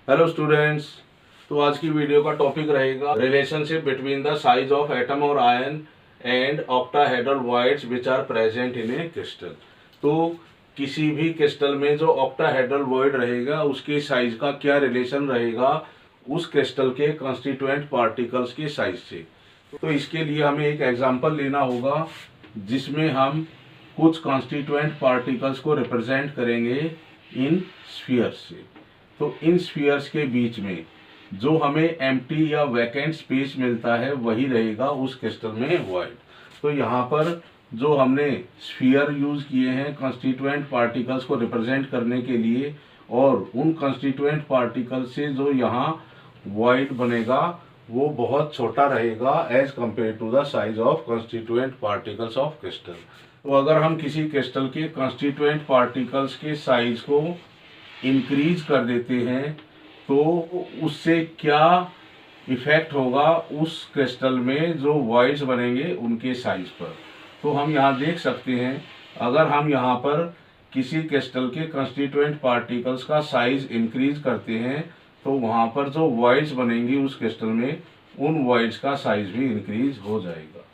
Hello students. तो आज की वीडियो का टॉपिक रहेगा relationship between the size of atom और ion and octahedral voids which are present in a crystal. तो किसी भी क्रिस्टल में जो ऑक्टाहेड्रल वॉइड रहेगा उसके साइज का क्या रिलेशन रहेगा उस क्रिस्टल के कॉन्स्टिट्यूएंट पार्टिकल्स के साइज से। तो इसके लिए हमें एक एग्जांपल लेना होगा जिसमें हम कुछ कॉन्स्टिट्यूएंट पार्टिकल्स को रिप्रेजेंट करेंगे इन स्फीयर्स से। तो इन स्फीयर्स के बीच में जो हमें एम्प्टी या वैकेंट स्पेस मिलता है वही रहेगा उस क्रिस्टल में वॉइड। तो यहाँ पर जो हमने स्फीयर यूज किए हैं कॉन्स्टिट्यूएंट पार्टिकल्स को रिप्रेजेंट करने के लिए, और उन कॉन्स्टिट्यूएंट पार्टिकल से जो यहाँ वॉइड बनेगा वो बहुत छोटा रहेगा as compare to the size of constituent particles of crystal. तो अगर हम किसी क्रिस्टल के कॉन्स्टिट्यूएंट पार्टिकल्स के साइज को इंक्रीज कर देते हैं तो उससे क्या इफेक्ट होगा उस क्रिस्टल में जो वॉइड्स बनेंगे उनके साइज पर। तो हम यहाँ देख सकते हैं, अगर हम यहाँ पर किसी क्रिस्टल के कंस्टिट्यूएंट पार्टिकल्स का साइज इंक्रीज करते हैं तो वहाँ पर जो वॉइड्स बनेंगी उस क्रिस्टल में उन वॉइड्स का साइज भी इंक्रीज हो जाएगा।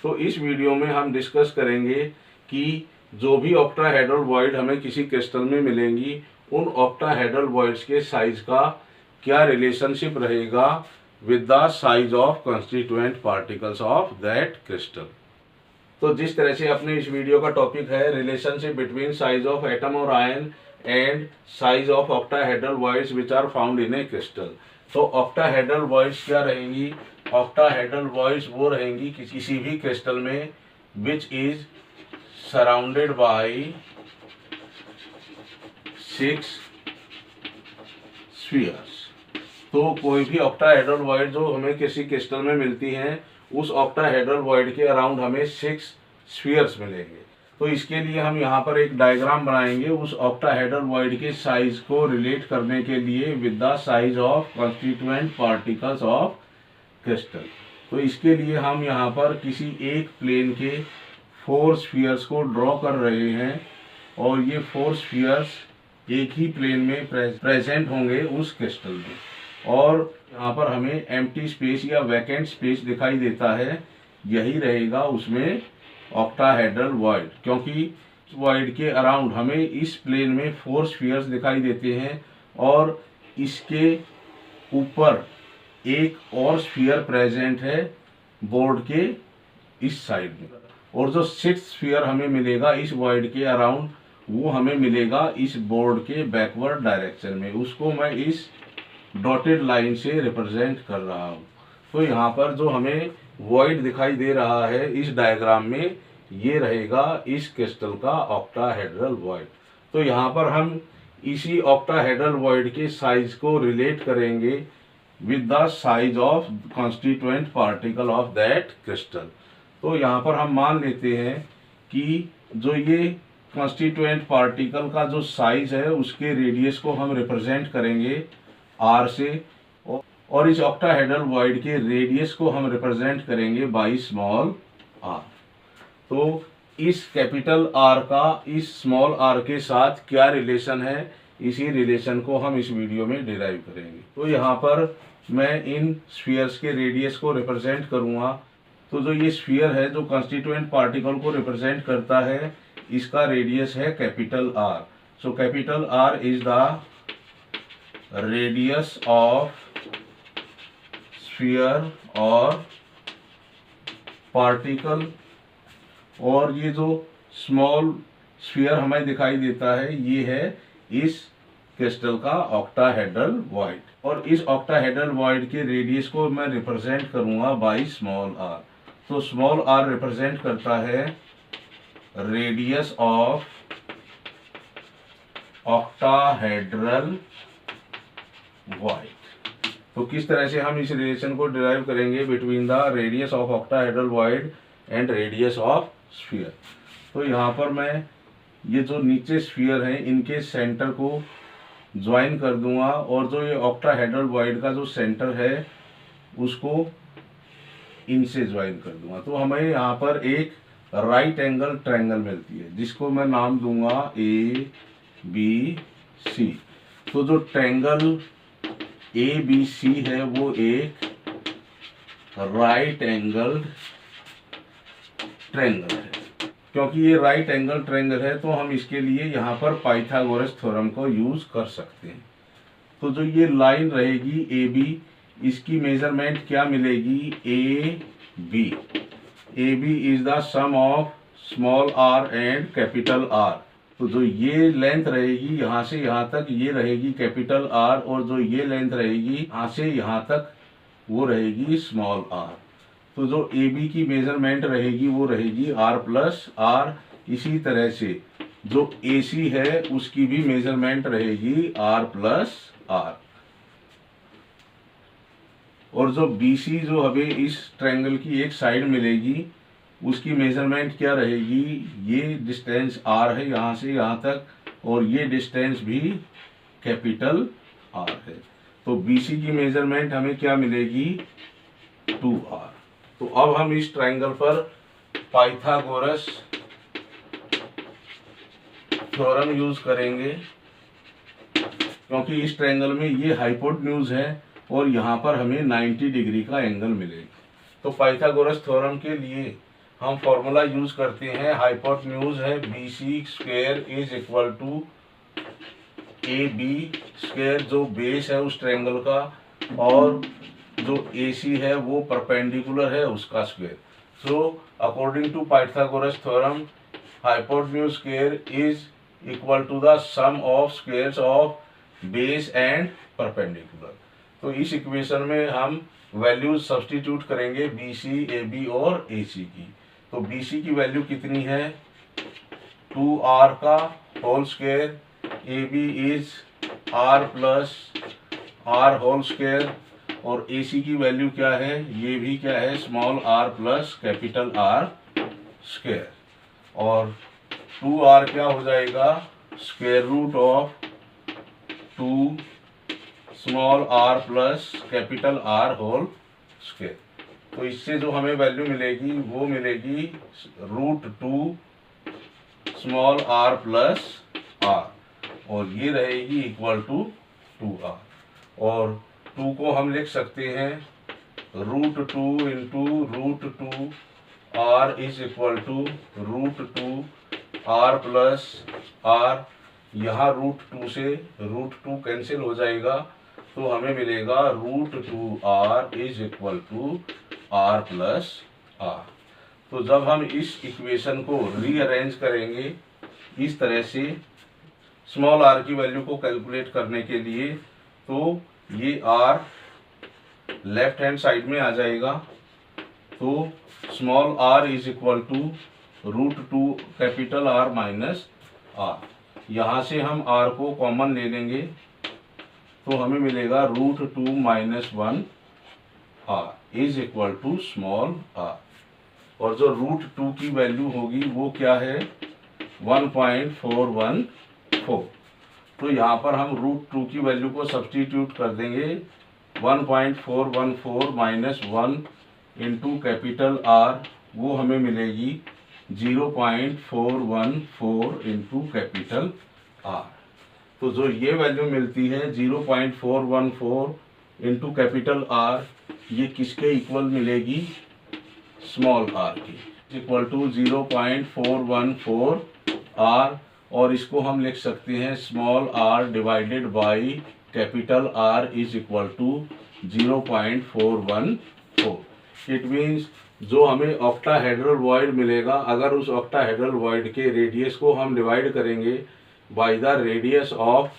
तो इस वीडियो में हम डिस्कस करेंगे कि जो भी ऑक्टाहेड्रल वॉइड हमें किसी क्रिस्टल में मिलेंगी उन ऑक्टाहेड्रल वॉइड्स के साइज का क्या रिलेशनशिप रहेगा with the size of constituent particles of that crystal. तो जिस तरह से अपने इस वीडियो का टॉपिक है relationship between size of atom और ion and size of octahedral voids which are found in a crystal. तो ऑक्टाहेड्रल वॉइड्स क्या रहेंगी? ऑक्टाहेड्रल वॉइड्स वो रहेंगी किसी भी क्रिस्टल में which is surrounded by 6 spheres. तो कोई भी ऑक्टाहेड्रल वॉइड जो हमें किसी क्रिस्टल में मिलती हैं उस ऑक्टाहेड्रल वॉइड के अराउंड हमें 6 स्फीयर्स मिलेंगे। तो इसके लिए हम यहाँ पर एक डायग्राम बनाएंगे उस ऑक्टाहेड्रल वॉइड के साइज को रिलेट करने के लिए with the size of constituent particles of crystal. तो इसके लिए हम यहाँ पर किसी एक प्लेन के 4 स्फीयर्स को ड्रॉ कर रहे हैं और ये 4 स्फीयर्स एक ही प्लेन में प्रेजेंट होंगे उस क्रिस्टल में, और यहाँ पर हमें एम्प्टी स्पेस या वैकेंट स्पेस दिखाई देता है, यही रहेगा उसमें ऑक्टाहेड्रल वॉइड। क्योंकि वॉइड के अराउंड हमें इस प्लेन में 4 स्फीयर्स दिखाई देते हैं और इसके ऊपर एक और स्फीयर प्रेजेंट है बोर्ड के इस साइड में, और जो 6th स्फीयर हमें मिलेगा इस वॉइड के अराउंड वो हमें मिलेगा इस बोर्ड के बैकवर्ड डायरेक्शन में। उसको मैं इस डॉटेड लाइन से रिप्रेजेंट कर रहा हूँ। तो यहाँ पर जो हमें वॉइड दिखाई दे रहा है इस डायग्राम में ये रहेगा इस क्रिस्टल का ऑक्टाहेड्रल वॉइड। तो यहाँ पर हम इसी ऑक्टाहेड्रल वॉइड के साइज को रिलेट करेंगे with the size of constituent particle of that crystal. तो यहाँ पर हम मान लेते हैं कि जो ये कॉन्स्टिट्यूएंट पार्टिकल का जो साइज है उसके रेडियस को हम रिप्रेजेंट करेंगे r से, और इस ऑक्टाहेड्रल वॉइड के रेडियस को हम रिप्रेजेंट करेंगे बाई स्मॉल r। तो इस कैपिटल R का इस स्मॉल r के साथ क्या रिलेशन है, इसी रिलेशन को हम इस वीडियो में डिराइव करेंगे। तो यहाँ पर मैं इन स्फीयर्स के रेडियस को रिप्रेजेंट करूँगा। तो जो ये स्फीयर है जो कॉन्स्टिट्यूएंट पार्टिकल को रिप्रेजेंट करता है इसका रेडियस है capital R। So capital R is the radius of sphere और पार्टिकल, और ये जो स्मॉल स्फीयर हमें दिखाई देता है ये है इस क्रिस्टल का ऑक्टाहेड्रल वॉइड, और इस ऑक्टाहेड्रल वॉइड के रेडियस को मैं रिप्रेजेंट करूंगा बाई स्मॉल r। तो स्मॉल r रिप्रेजेंट करता है रेडियस ऑफ ऑक्टाहेड्रल वॉइड। तो किस तरह से हम इस रिलेशन को डिराइव करेंगे between the radius of octahedral void and radius of sphere. तो यहाँ पर मैं ये जो नीचे स्फीयर है इनके सेंटर को ज्वाइन कर दूंगा, और जो ये ऑक्टाहेड्रल वॉइड का जो सेंटर है उसको इनसे ज्वाइन कर दूंगा। तो हमें यहाँ पर एक राइट एंगल ट्रायंगल मिलती है जिसको मैं नाम दूंगा ABC। तो जो ट्रायंगल ABC है वो एक राइट एंगल ट्रायंगल है। क्योंकि ये राइट एंगल ट्रायंगल है तो हम इसके लिए यहाँ पर पाइथागोरस थ्योरम को यूज कर सकते हैं। तो जो ये लाइन रहेगी ए बी, इसकी मेजरमेंट क्या मिलेगी, A B is the sum of small R and capital R. तो जो ये लेंथ रहेगी यहाँ से यहाँ तक ये रहेगी कैपिटल आर, और जो ये लेंथ रहेगी यहाँ से यहाँ तक वो रहेगी स्मॉल आर। तो जो ए बी की मेजरमेंट रहेगी वो रहेगी आर प्लस आर। इसी तरह से जो ए सी है उसकी भी मेजरमेंट रहेगी आर प्लस आर। और जो बी सी जो हमें इस ट्रायंगल की एक साइड मिलेगी उसकी मेजरमेंट क्या रहेगी, ये डिस्टेंस आर है यहाँ से यहाँ तक, और ये डिस्टेंस भी कैपिटल आर है। तो बी सी की मेजरमेंट हमें क्या मिलेगी, 2r। तो अब हम इस ट्रायंगल पर पाइथागोरस थ्योरम यूज करेंगे, क्योंकि इस ट्रायंगल में ये हाइपोटेन्यूज है और यहाँ पर हमें 90 डिग्री का एंगल मिलेगा। तो पाइथागोरस थ्योरम के लिए हम फॉर्मूला यूज करते हैं, हाइपोटेन्यूज है B C square is equal to A B square, जो बेस है उस ट्रायंगल का, और जो AC है वो परपेंडिकुलर है उसका स्क्वायर। So according to Pythagoras theorem, hypotenuse square is equal to the sum of squares of base and perpendicular. तो इस इक्वेशन में हम वैल्यूज सब्स्टिट्यूट करेंगे BC, AB और AC की। तो BC की वैल्यू कितनी है, 2r का whole square, AB is r plus r whole square, और AC की वैल्यू क्या है, ये भी क्या है, small r plus capital R square, और 2r क्या हो जाएगा, square root of 2 small r plus capital R whole square. तो इससे जो हमें वैल्यू मिलेगी वो मिलेगी √2 स्मॉल r प्लस R, और ये रहेगी इक्वल टू 2r। और 2 को हम लिख सकते हैं √2 into √2 r is equal to √2 r plus r। यहाँ √2 से √2 कैंसिल हो जाएगा तो हमें मिलेगा √2 r is equal to r plus r। तो जब हम इस इक्वेशन को रीअरेंज करेंगे इस तरह से स्मॉल r की वैल्यू को कैलकुलेट करने के लिए, तो ये r लेफ्ट हैंड साइड में आ जाएगा। तो small r is equal to √2 capital R minus r। यहाँ से हम r को कॉमन ले लेंगे तो हमें मिलेगा √2 minus 1 r is equal to small r। और जो √2 की वैल्यू होगी वो क्या है, 1.414। तो यहाँ पर हम √2 की वैल्यू को सब्स्टिट्यूट कर देंगे, 1.414 माइनस 1 इंटू कैपिटल R, वो हमें मिलेगी 0.414 इंटू कैपिटल R। तो जो ये वैल्यू मिलती है 0.414 इंटू कैपिटल R, ये किसके इक्वल मिलेगी, स्मॉल r की, इक्वल टू 0.414 r, और इसको हम लिख सकते हैं small r divided by capital R is equal to 0.414। It means जो हमें ऑक्टाहेड्रल वॉइड मिलेगा, अगर उस ऑक्टाहेड्रल वॉइड के रेडियस को हम डिवाइड करेंगे by the radius of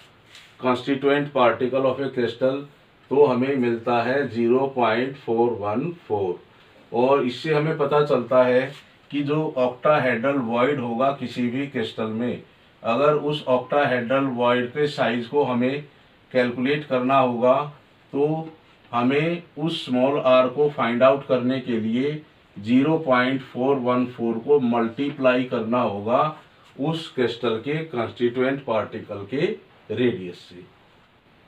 constituent particle of a crystal, तो हमें मिलता है 0.414। और इससे हमें पता चलता है कि जो ऑक्टाहेड्रल वॉइड होगा किसी भी क्रिस्टल में, अगर उस ऑक्टाहेड्रल वॉइड के साइज को हमें कैलकुलेट करना होगा तो हमें उस स्मॉल r को फाइंड आउट करने के लिए 0.414 को मल्टीप्लाई करना होगा उस क्रिस्टल के कॉन्स्टिट्यूएंट पार्टिकल के रेडियस से।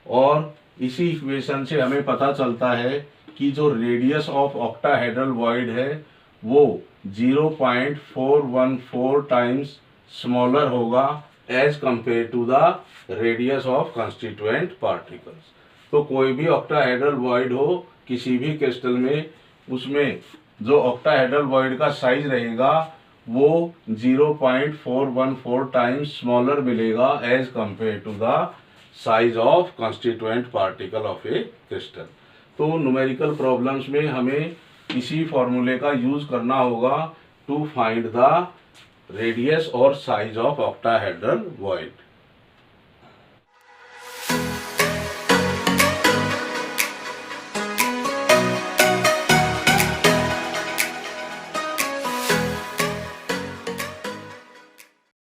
और इसी इक्वेशन से हमें पता चलता है कि जो रेडियस ऑफ ऑक्टाहेड्रल वॉइड है वो 0.414 टाइम्स स्मॉलर होगा as compare to the radius of constituent particles. तो कोई भी ऑक्टाहेड्रल वॉइड हो किसी भी क्रिस्टल में, उसमें जो ऑक्टाहेड्रल वॉइड का साइज रहेगा वो 0.414 टाइम्स स्मॉलर मिलेगा as compare to the size of constituent particle of a crystal. तो न्यूमेरिकल प्रॉब्लम्स में हमें इसी फॉर्मूले का यूज करना होगा टू फाइंड द रेडियस और साइज ऑफ ऑक्टाहेड्रल वॉइड।